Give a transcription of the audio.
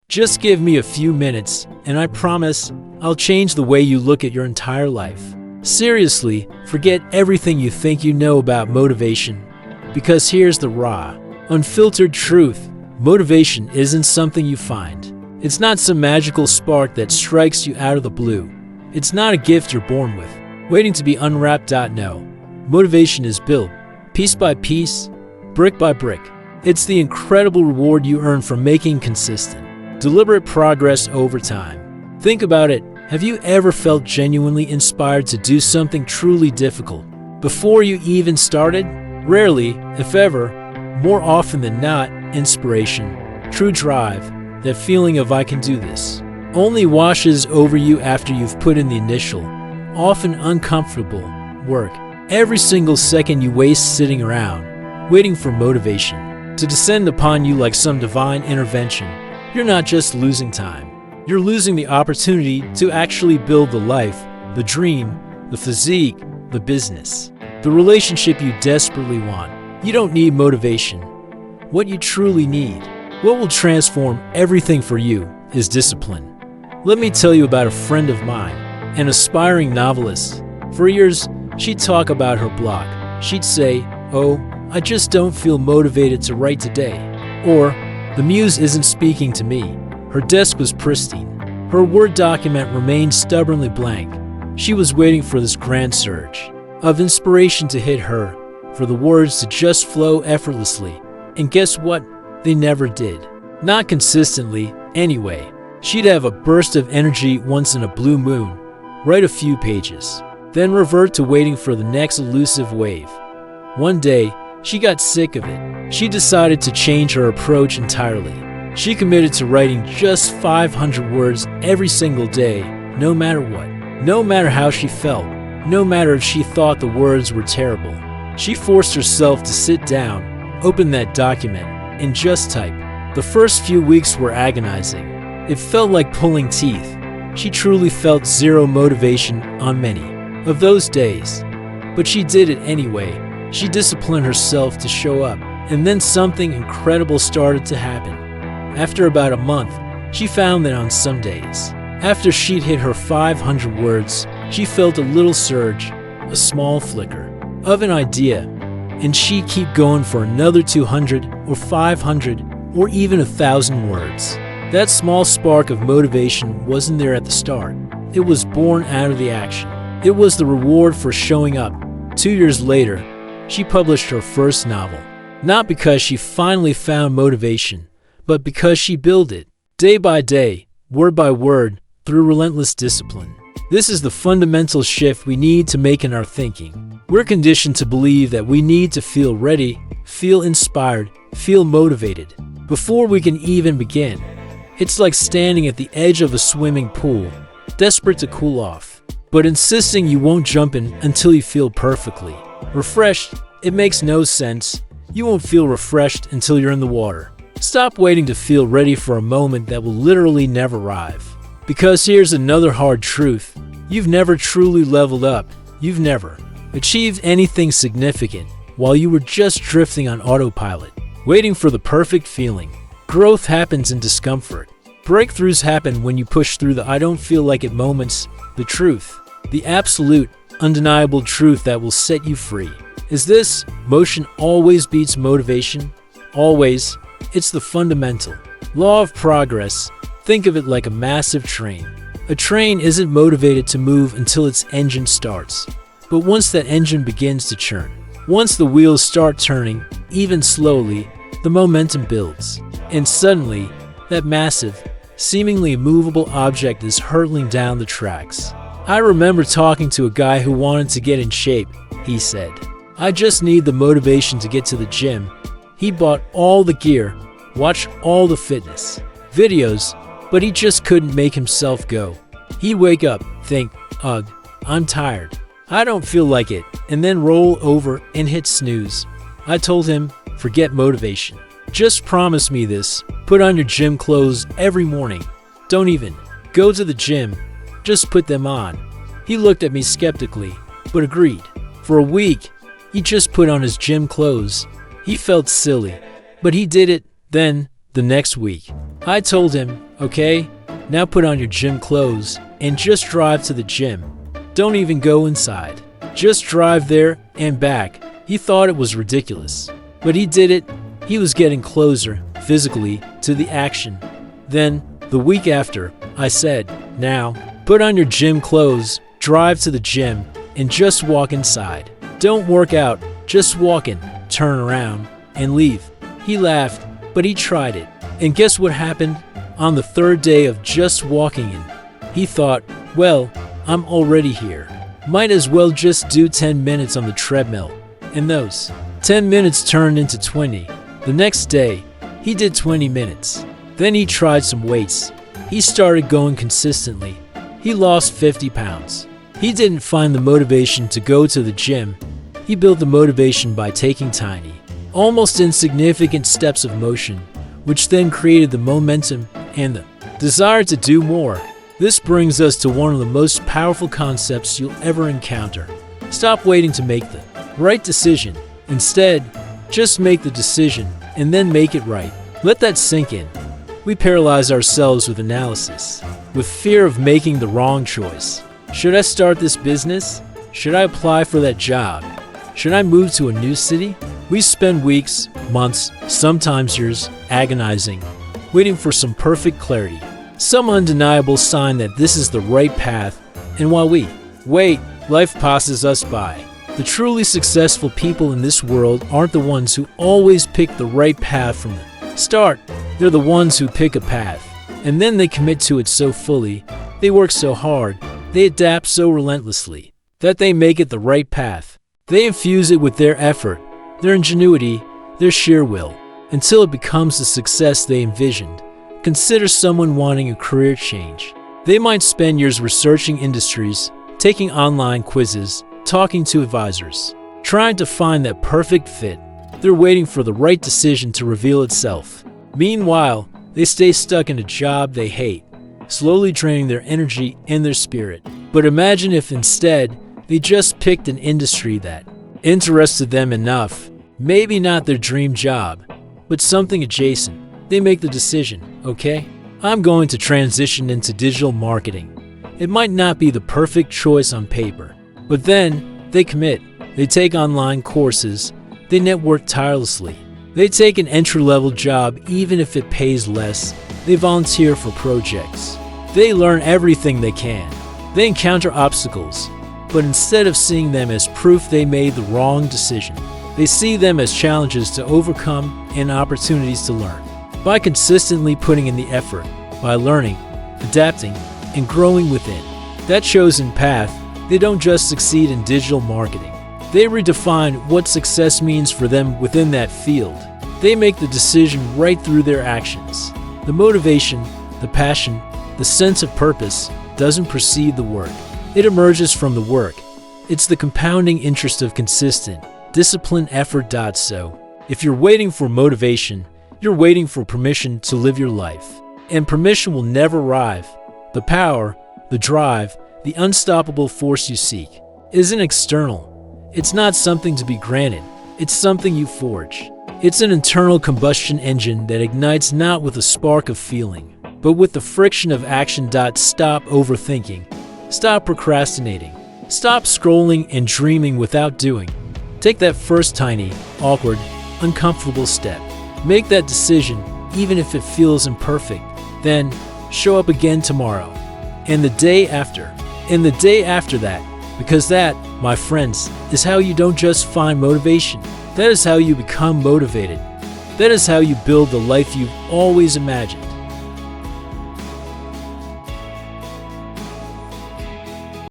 Just give me a few minutes, and I promise I'll change the way you look at your entire life. Seriously, forget everything you think you know about motivation. Because here's the raw, unfiltered truth. Motivation isn't something you find. It's not some magical spark that strikes you out of the blue. It's not a gift you're born with, waiting to be unwrapped. No. Motivation is built, piece by piece, brick by brick. It's the incredible reward you earn from making consistent, deliberate progress over time. Think about it. Have you ever felt genuinely inspired to do something truly difficult before you even started? Rarely, if ever. More often than not, inspiration, true drive, that feeling of "I can do this," only washes over you after you've put in the initial, often uncomfortable, work. Every single second you waste sitting around, waiting for motivation to descend upon you like some divine intervention, you're not just losing time. You're losing the opportunity to actually build the life, the dream, the physique, the business, the relationship you desperately want. You don't need motivation. What you truly need, what will transform everything for you, is discipline. Let me tell you about a friend of mine, an aspiring novelist. For years, she'd talk about her block. She'd say, "Oh, I just don't feel motivated to write today." Or, "The muse isn't speaking to me." Her desk was pristine. Her Word document remained stubbornly blank. She was waiting for this grand surge of inspiration to hit her, for the words to just flow effortlessly. And guess what? They never did. Not consistently, anyway. She'd have a burst of energy once in a blue moon, write a few pages, then revert to waiting for the next elusive wave. One day, she got sick of it. She decided to change her approach entirely. She committed to writing just 500 words every single day, no matter what. No matter how she felt, no matter if she thought the words were terrible. She forced herself to sit down, open that document, and just type. The first few weeks were agonizing. It felt like pulling teeth. She truly felt zero motivation on many of those days. But she did it anyway. She disciplined herself to show up. And then something incredible started to happen. After about a month, she found that on some days, after she'd hit her 500 words, she felt a little surge, a small flicker of an idea, and she'd keep going for another 200 or 500 or even 1,000 words. That small spark of motivation wasn't there at the start. It was born out of the action. It was the reward for showing up. 2 years later, she published her first novel, not because she finally found motivation, but because she built it, day by day, word by word, through relentless discipline. This is the fundamental shift we need to make in our thinking. We're conditioned to believe that we need to feel ready, feel inspired, feel motivated before we can even begin. It's like standing at the edge of a swimming pool, desperate to cool off, but insisting you won't jump in until you feel perfectly refreshed. It makes no sense. You won't feel refreshed until you're in the water. Stop waiting to feel ready for a moment that will literally never arrive. Because here's another hard truth. You've never truly leveled up. You've never achieved anything significant while you were just drifting on autopilot, waiting for the perfect feeling. Growth happens in discomfort. Breakthroughs happen when you push through the "I don't feel like it" moments. The truth, the absolute, undeniable truth that will set you free, is this: motion always beats motivation. Always. It's the fundamental law of progress. Think of it like a massive train. A train isn't motivated to move until its engine starts. But once that engine begins to churn, once the wheels start turning, even slowly, the momentum builds. And suddenly, that massive, seemingly immovable object is hurtling down the tracks. I remember talking to a guy who wanted to get in shape. He said, "I just need the motivation to get to the gym." He bought all the gear, watched all the fitness videos, but he just couldn't make himself go. He'd wake up, think, "Ugh, I'm tired. I don't feel like it," and then roll over and hit snooze. I told him, "Forget motivation. Just promise me this. Put on your gym clothes every morning. Don't even go to the gym. Just put them on." He looked at me skeptically, but agreed. For a week, he just put on his gym clothes. He felt silly, but he did it. Then, the next week, I told him, Okay? Now put on your gym clothes and just drive to the gym. Don't even go inside. Just drive there and back. He thought it was ridiculous, but he did it. He was getting closer, physically, to the action. Then, the week after, I said, now, put on your gym clothes, drive to the gym, and just walk inside. Don't work out, just walk in, turn around, and leave. He laughed, but he tried it. And guess what happened? On the third day of just walking in, he thought, well, I'm already here. Might as well just do 10 minutes on the treadmill. And those 10 minutes turned into 20. The next day, he did 20 minutes. Then he tried some weights. He started going consistently. He lost 50 pounds. He didn't find the motivation to go to the gym. He built the motivation by taking tiny, almost insignificant steps of motion, which then created the momentum and the desire to do more. This brings us to one of the most powerful concepts you'll ever encounter. Stop waiting to make the right decision. Instead, just make the decision and then make it right. Let that sink in. We paralyze ourselves with analysis, with fear of making the wrong choice. Should I start this business? Should I apply for that job? Should I move to a new city? We spend weeks, months, sometimes years, agonizing, waiting for some perfect clarity, some undeniable sign that this is the right path. And while we wait, life passes us by. The truly successful people in this world aren't the ones who always pick the right path from the start. They're the ones who pick a path, and then they commit to it so fully, they work so hard, they adapt so relentlessly, that they make it the right path. They infuse it with their effort, their ingenuity, their sheer will, until it becomes the success they envisioned. Consider someone wanting a career change. They might spend years researching industries, taking online quizzes, talking to advisors, trying to find that perfect fit. They're waiting for the right decision to reveal itself. Meanwhile, they stay stuck in a job they hate, slowly draining their energy and their spirit. But imagine if instead, they just picked an industry that interested them enough, maybe not their dream job, but something adjacent. They make the decision, okay, I'm going to transition into digital marketing. It might not be the perfect choice on paper, but then they commit. They take online courses, they network tirelessly. They take an entry-level job even if it pays less. They volunteer for projects. They learn everything they can. They encounter obstacles, but instead of seeing them as proof they made the wrong decision, they see them as challenges to overcome and opportunities to learn. By consistently putting in the effort, by learning, adapting, and growing within that chosen path, they don't just succeed in digital marketing. They redefine what success means for them within that field. They make the decision right through their actions. The motivation, the passion, the sense of purpose doesn't precede the work. It emerges from the work. It's the compounding interest of consistent, disciplined effort. So, if you're waiting for motivation, you're waiting for permission to live your life. And permission will never arrive. The power, the drive, the unstoppable force you seek isn't external. It's not something to be granted. It's something you forge. It's an internal combustion engine that ignites not with a spark of feeling, but with the friction of action. Stop overthinking. Stop procrastinating. Stop scrolling and dreaming without doing. Take that first tiny, awkward, uncomfortable step. Make that decision, even if it feels imperfect. Then, show up again tomorrow, and the day after, and the day after that, because that, my friends, is how you don't just find motivation. That is how you become motivated. That is how you build the life you've always imagined.